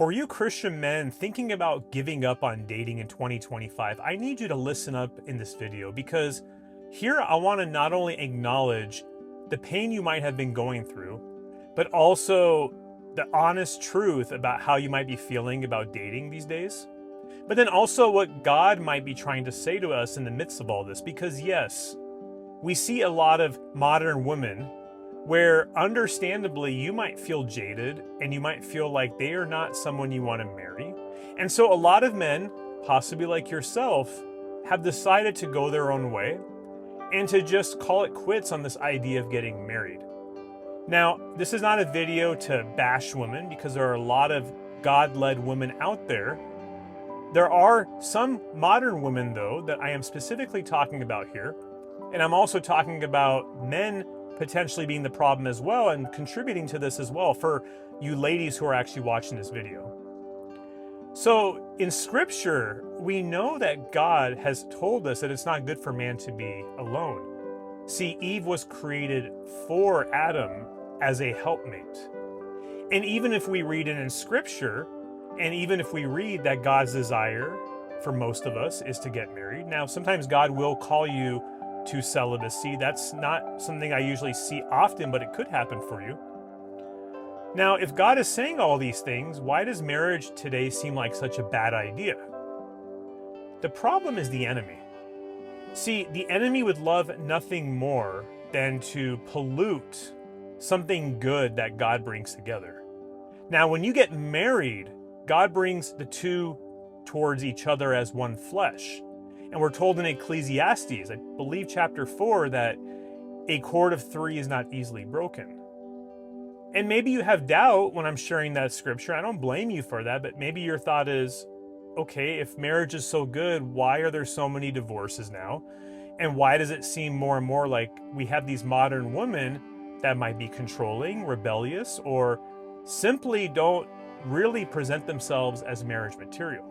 For you Christian men thinking about giving up on dating in 2025, I need you to listen up in this video because here I want to not only acknowledge the pain you might have been going through, but also the honest truth about how you might be feeling about dating these days. But then also what God might be trying to say to us in the midst of all this. Because yes, we see a lot of modern women where understandably you might feel jaded and you might feel like they are not someone you want to marry. And so a lot of men, possibly like yourself, have decided to go their own way and to just call it quits on this idea of getting married. Now, this is not a video to bash women because there are a lot of God-led women out there. There are some modern women, though, that I am specifically talking about here. And I'm also talking about men potentially being the problem as well and contributing to this as well for you ladies who are actually watching this video. So in scripture, we know that God has told us that it's not good for man to be alone. See, Eve was created for Adam as a helpmate. And even if we read it in scripture, and even if we read that God's desire for most of us is to get married. Now, sometimes God will call you to celibacy. That's not something I usually see often, but it could happen for you. Now, if God is saying all these things, why does marriage today seem like such a bad idea? The problem is the enemy. See, the enemy would love nothing more than to pollute something good that God brings together. Now, when you get married, God brings the two towards each other as one flesh. And we're told in Ecclesiastes, I believe chapter 4, that a cord of three is not easily broken. And maybe you have doubt when I'm sharing that scripture. I don't blame you for that, but maybe your thought is, okay, if marriage is so good, why are there so many divorces now? And why does it seem more and more like we have these modern women that might be controlling, rebellious, or simply don't really present themselves as marriage material?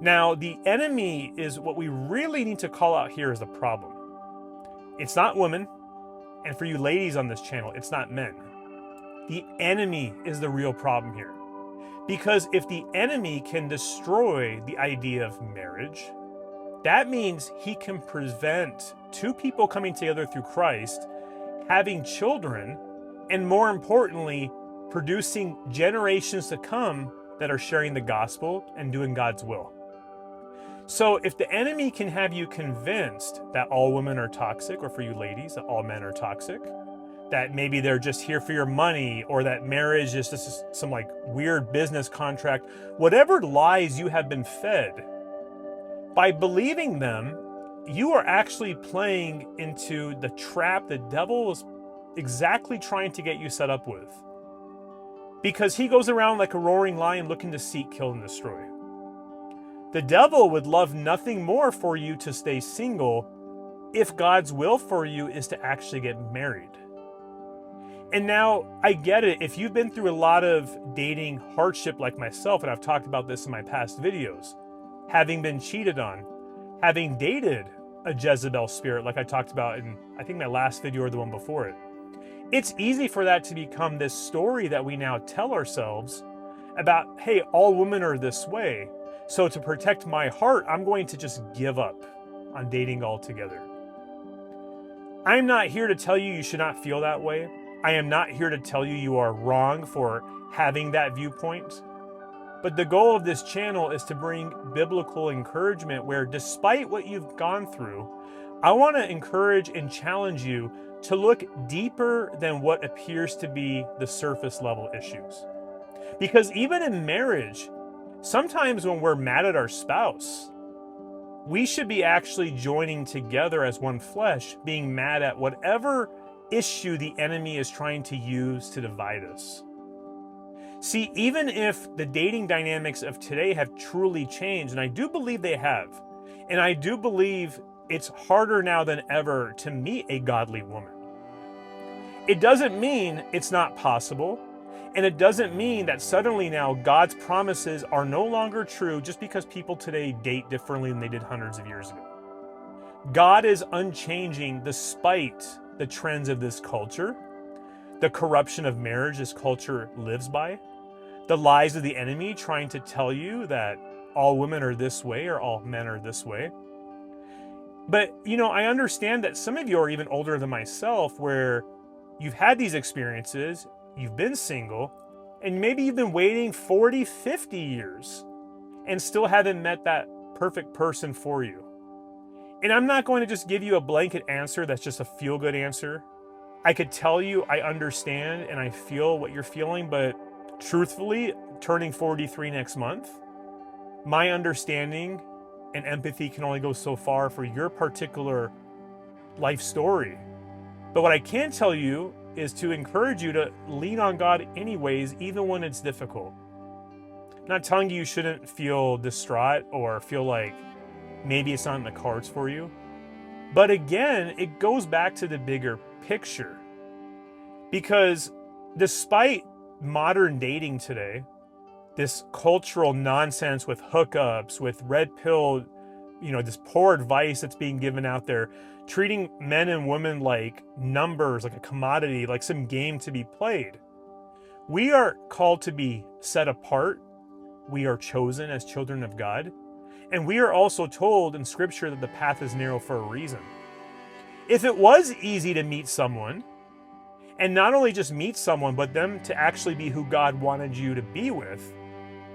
Now, the enemy is what we really need to call out here as the problem. It's not women, and for you ladies on this channel, it's not men. The enemy is the real problem here. Because if the enemy can destroy the idea of marriage, that means he can prevent two people coming together through Christ, having children, and more importantly, producing generations to come that are sharing the gospel and doing God's will. So if the enemy can have you convinced that all women are toxic, or for you ladies, that all men are toxic, that maybe they're just here for your money, or that marriage is just some like weird business contract, whatever lies you have been fed, by believing them, you are actually playing into the trap the devil is exactly trying to get you set up with. Because he goes around like a roaring lion looking to seek, kill, and destroy. The devil would love nothing more for you to stay single if God's will for you is to actually get married. And now, I get it, if you've been through a lot of dating hardship like myself, and I've talked about this in my past videos, having been cheated on, having dated a Jezebel spirit like I talked about in, I think, my last video or the one before it, it's easy for that to become this story that we now tell ourselves about, hey, all women are this way. So to protect my heart, I'm going to just give up on dating altogether. I'm not here to tell you should not feel that way. I am not here to tell you you are wrong for having that viewpoint. But the goal of this channel is to bring biblical encouragement where, despite what you've gone through, I want to encourage and challenge you to look deeper than what appears to be the surface level issues. Because even in marriage, sometimes when we're mad at our spouse, we should be actually joining together as one flesh, being mad at whatever issue the enemy is trying to use to divide us. See, even if the dating dynamics of today have truly changed, and I do believe they have, and I do believe it's harder now than ever to meet a godly woman, it doesn't mean it's not possible. And it doesn't mean that suddenly now God's promises are no longer true just because people today date differently than they did hundreds of years ago. God is unchanging despite the trends of this culture, the corruption of marriage this culture lives by, the lies of the enemy trying to tell you that all women are this way or all men are this way. But, I understand that some of you are even older than myself, where you've had these experiences, you've been single, and maybe you've been waiting 40, 50 years and still haven't met that perfect person for you. And I'm not going to just give you a blanket answer that's just a feel-good answer. I could tell you I understand and I feel what you're feeling, but truthfully, turning 43 next month, my understanding and empathy can only go so far for your particular life story. But what I can tell you is to encourage you to lean on God anyways, even when it's difficult. I'm not telling you shouldn't feel distraught or feel like maybe it's not in the cards for you. But again, it goes back to the bigger picture. Because despite modern dating today, this cultural nonsense with hookups, with red pill, this poor advice that's being given out there, treating men and women like numbers, like a commodity, like some game to be played. We are called to be set apart. We are chosen as children of God. And we are also told in Scripture that the path is narrow for a reason. If it was easy to meet someone, and not only just meet someone, but them to actually be who God wanted you to be with,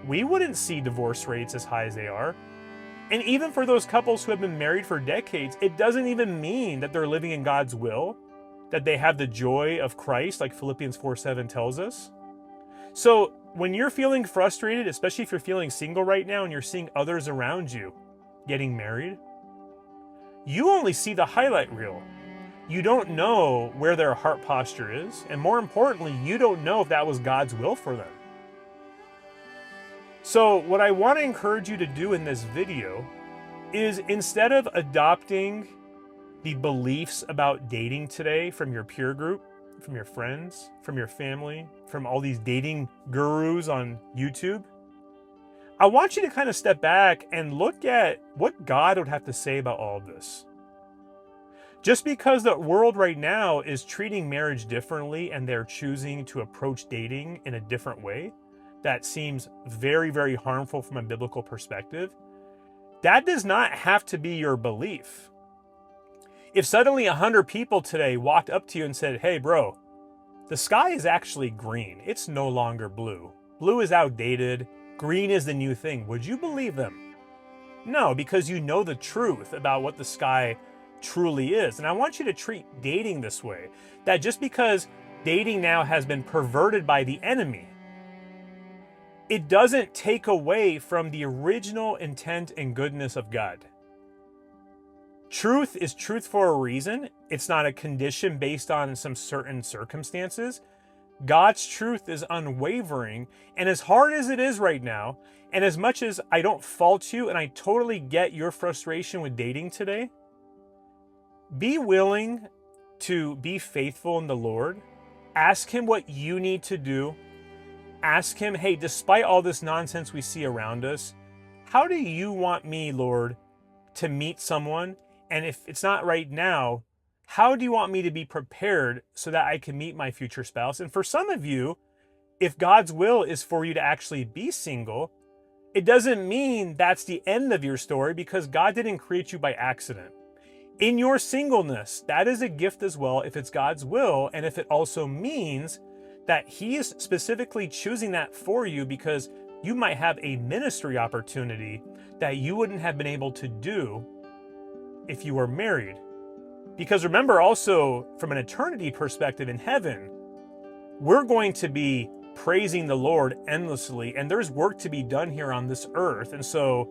we wouldn't see divorce rates as high as they are. And even for those couples who have been married for decades, it doesn't even mean that they're living in God's will, that they have the joy of Christ, like Philippians 4:7 tells us. So when you're feeling frustrated, especially if you're feeling single right now and you're seeing others around you getting married, you only see the highlight reel. You don't know where their heart posture is. And more importantly, you don't know if that was God's will for them. So what I want to encourage you to do in this video is, instead of adopting the beliefs about dating today from your peer group, from your friends, from your family, from all these dating gurus on YouTube, I want you to kind of step back and look at what God would have to say about all of this. Just because the world right now is treating marriage differently and they're choosing to approach dating in a different way, that seems very, very harmful from a biblical perspective, that does not have to be your belief. If suddenly 100 people today walked up to you and said, "Hey bro, the sky is actually green. It's no longer blue. Blue is outdated. Green is the new thing," would you believe them? No, because you know the truth about what the sky truly is. And I want you to treat dating this way, that just because dating now has been perverted by the enemy, it doesn't take away from the original intent and goodness of God. Truth is truth for a reason. It's not a condition based on some certain circumstances. God's truth is unwavering. And as hard as it is right now, and as much as I don't fault you, and I totally get your frustration with dating today, be willing to be faithful in the Lord. Ask Him what you need to do. Ask Him, hey, despite all this nonsense we see around us, how do you want me, Lord, to meet someone? And if it's not right now, how do you want me to be prepared so that I can meet my future spouse? And for some of you, if God's will is for you to actually be single, it doesn't mean that's the end of your story, because God didn't create you by accident. In your singleness, that is a gift as well, if it's God's will, and if it also means that He is specifically choosing that for you because you might have a ministry opportunity that you wouldn't have been able to do if you were married. Because remember also, from an eternity perspective in heaven, we're going to be praising the Lord endlessly, and there's work to be done here on this earth. And so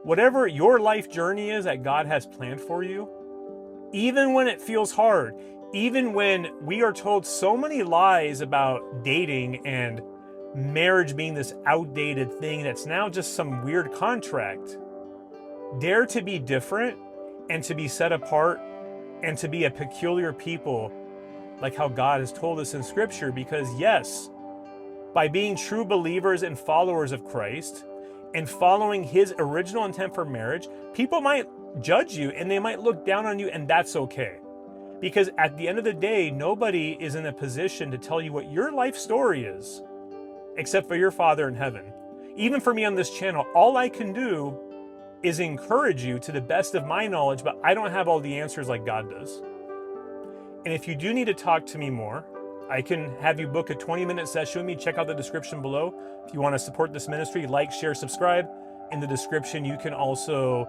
whatever your life journey is that God has planned for you, even when it feels hard, even when we are told so many lies about dating and marriage being this outdated thing that's now just some weird contract, dare to be different and to be set apart and to be a peculiar people, like how God has told us in Scripture. Because yes, by being true believers and followers of Christ and following His original intent for marriage, people might judge you and they might look down on you, and that's okay. Because at the end of the day, nobody is in a position to tell you what your life story is. except for your Father in heaven. Even for me on this channel, all I can do is encourage you to the best of my knowledge, but I don't have all the answers like God does. And if you do need to talk to me more, I can have you book a 20-minute session with me. Check out the description below. If you want to support this ministry, like, share, subscribe. In the description, you can also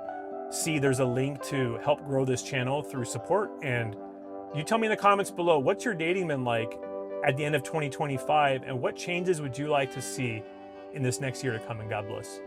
see there's a link to help grow this channel through support. And you tell me in the comments below, what's your dating been like at the end of 2025, and what changes would you like to see in this next year to come? And God bless.